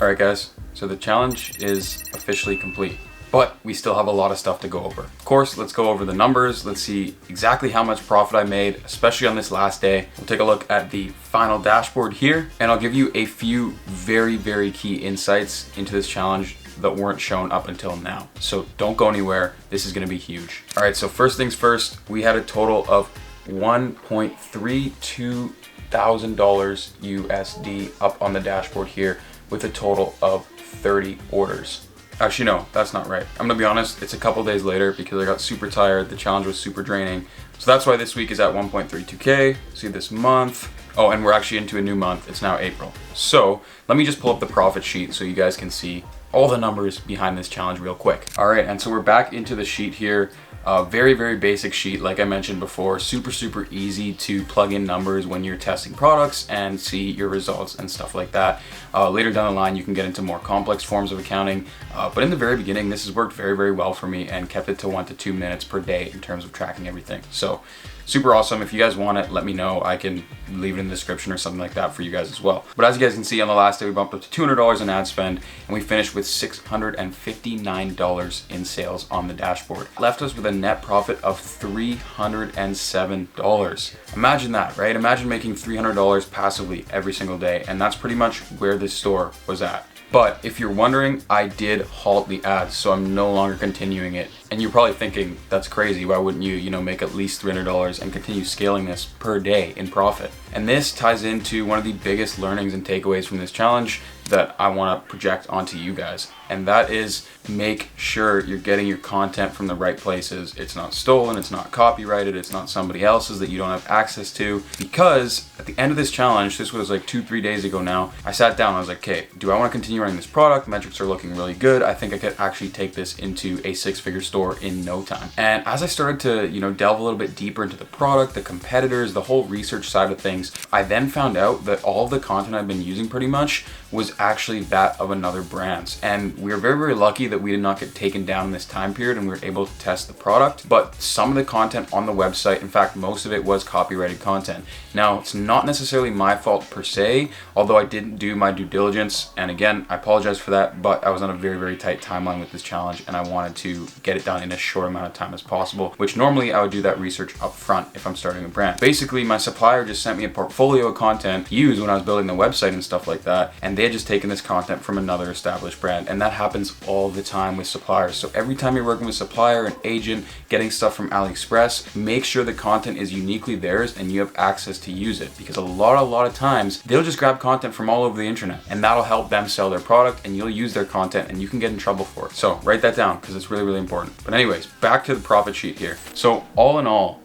All right guys, so the challenge is officially complete, but we still have a lot of stuff to go over. Of course, let's go over the numbers. Let's see exactly how much profit I made, especially on this last day. We'll take a look at the final dashboard here, and I'll give you a few very, very key insights into this challenge that weren't shown up until now. So don't go anywhere. This is gonna be huge. All right, so first things first, we had a total of $1.32 thousand USD up on the dashboard here with a total of 30 orders. Actually, no, that's not right. I'm gonna be honest, it's a couple days later because I got super tired. The challenge was super draining. So that's why this week is at 1.32K. See this month. Oh, and we're actually into a new month. It's now April. So let me just pull up the profit sheet so you guys can see all the numbers behind this challenge real quick. All right, and so we're back into the sheet here. Very, very basic sheet, like I mentioned before. Super, super easy to plug in numbers when you're testing products and see your results and stuff like that. Later down the line, you can get into more complex forms of accounting. But in the very beginning, this has worked very, very well for me and kept it to 1 to 2 minutes per day in terms of tracking everything. So super awesome. If you guys want it, let me know. I can leave it in the description or something like that for you guys as well. But as you guys can see, on the last day, we bumped up to $200 in ad spend, and we finished with $659 in sales on the dashboard. Left us with a net profit of $307. Imagine that, right? Imagine making $300 passively every single day, and that's pretty much where this store was at. But if you're wondering, I did halt the ads, so I'm no longer continuing it. And you're probably thinking, that's crazy. Why wouldn't you, make at least $300 and continue scaling this per day in profit? And this ties into one of the biggest learnings and takeaways from this challenge that I want to project onto you guys. And that is, make sure you're getting your content from the right places. It's not stolen, it's not copyrighted, it's not somebody else's that you don't have access to. Because at the end of this challenge, this was like 2-3 days ago now, I sat down and I was like, okay, do I want to continue running this product? Metrics are looking really good. I think I could actually take this into a 6-figure store in no time. And as I started to, delve a little bit deeper into the product, the competitors, the whole research side of things, I then found out that all of the content I've been using pretty much was actually that of another brand's. And we were very, very lucky that we did not get taken down in this time period and we were able to test the product. But some of the content on the website, in fact, most of it was copyrighted content. Now, it's not necessarily my fault per se, although I didn't do my due diligence. And again, I apologize for that, but I was on a very, very tight timeline with this challenge and I wanted to get it done in a short amount of time as possible, which normally I would do that research up front if I'm starting a brand. Basically, my supplier just sent me a portfolio of content to use when I was building the website and stuff like that, and they had just taken this content from another established brand, and that happens all the time with suppliers. So every time you're working with a supplier, an agent, getting stuff from AliExpress, make sure the content is uniquely theirs and you have access to use it, because a lot of times they'll just grab content from all over the internet and that'll help them sell their product and you'll use their content and you can get in trouble for it. So write that down because it's really, really important. But anyways, back to the profit sheet here. So all in all,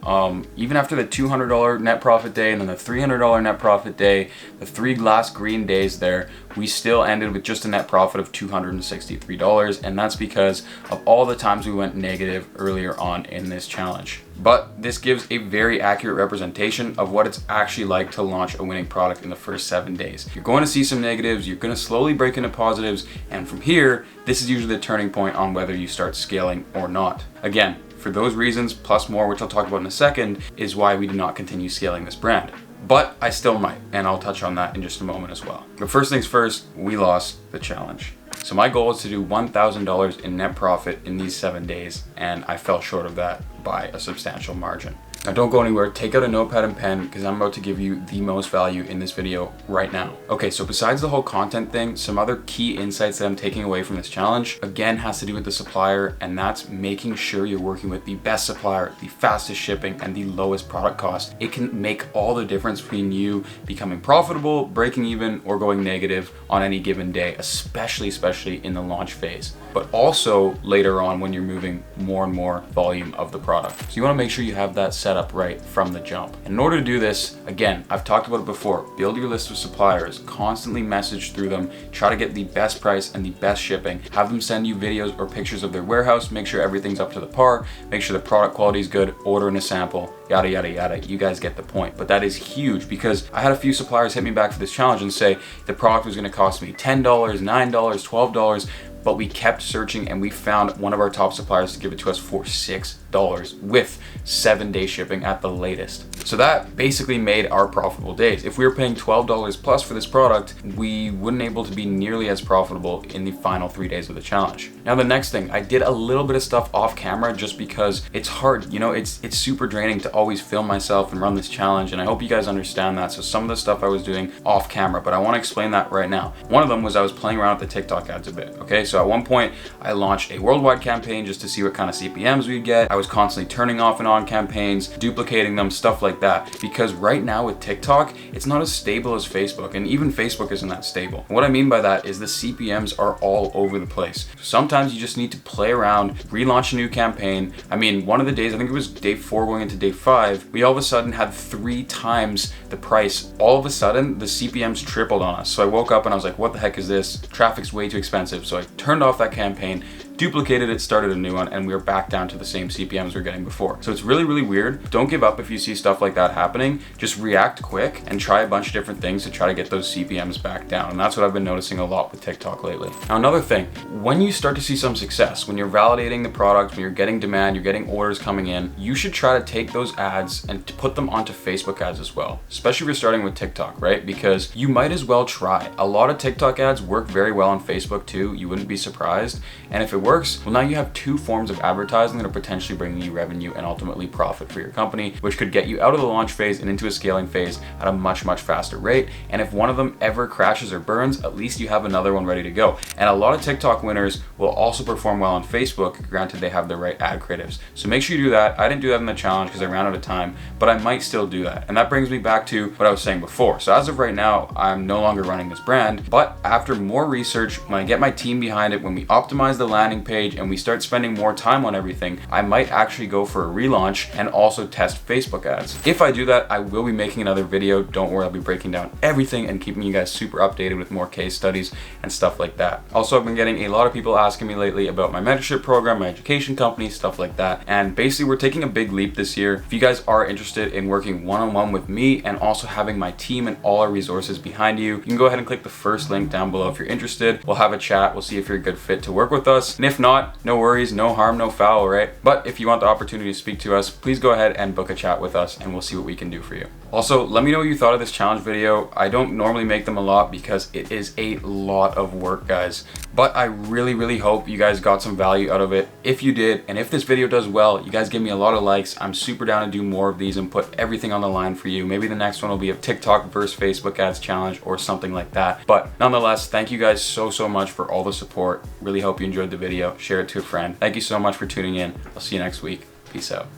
even after the $200 net profit day and then the $300 net profit day, the 3 last green days there, we still ended with just a net profit of $263, and that's because of all the times we went negative earlier on in this challenge. But this gives a very accurate representation of what it's actually like to launch a winning product in the first 7 days. You're going to see some negatives, you're going to slowly break into positives, and from here, this is usually the turning point on whether you start scaling or not. Again, for those reasons, plus more, which I'll talk about in a second, is why we did not continue scaling this brand. But I still might, and I'll touch on that in just a moment as well. But first things first, we lost the challenge. So my goal was to do $1,000 in net profit in these 7 days, and I fell short of that by a substantial margin. Now don't go anywhere, take out a notepad and pen because I'm about to give you the most value in this video right now. Okay, so besides the whole content thing, some other key insights that I'm taking away from this challenge, again, has to do with the supplier, and that's making sure you're working with the best supplier, the fastest shipping, and the lowest product cost. It can make all the difference between you becoming profitable, breaking even, or going negative on any given day, especially in the launch phase, but also later on when you're moving more and more volume of the product. So you want to make sure you have that set up right from the jump. And in order to do this, again, I've talked about it before, build your list of suppliers, constantly message through them, try to get the best price and the best shipping, have them send you videos or pictures of their warehouse, make sure everything's up to the par, make sure the product quality is good, order in a sample, yada, yada, yada. You guys get the point. But that is huge because I had a few suppliers hit me back for this challenge and say the product was going to cost me $10, $9, $12, but we kept searching and we found one of our top suppliers to give it to us for $6 with 7-day shipping at the latest. So that basically made our profitable days. If we were paying $12 plus for this product, we wouldn't able to be nearly as profitable in the final 3 days of the challenge. Now the next thing, I did a little bit of stuff off camera just because it's hard, you know, it's super draining to always film myself and run this challenge, and I hope you guys understand that. So some of the stuff I was doing off camera, but I want to explain that right now. One of them was I was playing around with the TikTok ads a bit, okay? So at one point I launched a worldwide campaign just to see what kind of CPMs we'd get. I was constantly turning off and on campaigns, duplicating them, stuff like that, because right now with TikTok, it's not as stable as Facebook, and even Facebook isn't that stable. And what I mean by that is the CPMs are all over the place. Sometimes you just need to play around, relaunch a new campaign. I mean, one of the days, I think it was day 4 going into day 5, we all of a sudden had 3 times the price. All of a sudden, the CPMs tripled on us. So I woke up and I was like, what the heck is this? Traffic's way too expensive. So I turned off that campaign, duplicated it, started a new one, and we were back down to the same CPMs we were getting before. So it's really, really weird. Don't give up if you see stuff like that happening. Just react quick and try a bunch of different things to try to get those CPMs back down. And that's what I've been noticing a lot with TikTok lately. Now, another thing, when you start to see some success, when you're validating the product, when you're getting demand, you're getting orders coming in, you should try to take those ads and to put them onto Facebook ads as well, especially if you're starting with TikTok, right? Because you might as well try. A lot of TikTok ads work very well on Facebook too. You wouldn't be surprised. And if it works, well, now you have 2 forms of advertising that are potentially bringing you revenue and ultimately profit for your company, which could get you out of the launch phase and into a scaling phase at a much, much faster rate. And if one of them ever crashes or burns, at least you have another one ready to go. And a lot of TikTok winners will also perform well on Facebook, granted they have the right ad creatives. So make sure you do that. I didn't do that in the challenge because I ran out of time, but I might still do that. And that brings me back to what I was saying before. So as of right now, I'm no longer running this brand, but after more research, when I get my team behind it, when we optimize the landing page and we start spending more time on everything, I might actually go for a relaunch and also test Facebook ads. If I do that, I will be making another video. Don't worry, I'll be breaking down everything and keeping you guys super updated with more case studies and stuff like that. Also, I've been getting a lot of people asking me lately about my mentorship program, my education company, stuff like that. And basically, we're taking a big leap this year. If you guys are interested in working one-on-one with me and also having my team and all our resources behind you, you can go ahead and click the first link down below if you're interested. We'll have a chat. We'll see if you're a good fit to work with us. And if not, no worries, no harm, no foul, right? But if you want the opportunity to speak to us, please go ahead and book a chat with us and we'll see what we can do for you. Also, let me know what you thought of this challenge video. I don't normally make them a lot because it is a lot of work, guys. But I really, really hope you guys got some value out of it. If you did, and if this video does well, you guys give me a lot of likes. I'm super down to do more of these and put everything on the line for you. Maybe the next one will be a TikTok versus Facebook ads challenge or something like that. But nonetheless, thank you guys so much for all the support. Really hope you enjoyed the video. Share it to a friend. Thank you so much for tuning in. I'll see you next week. Peace out.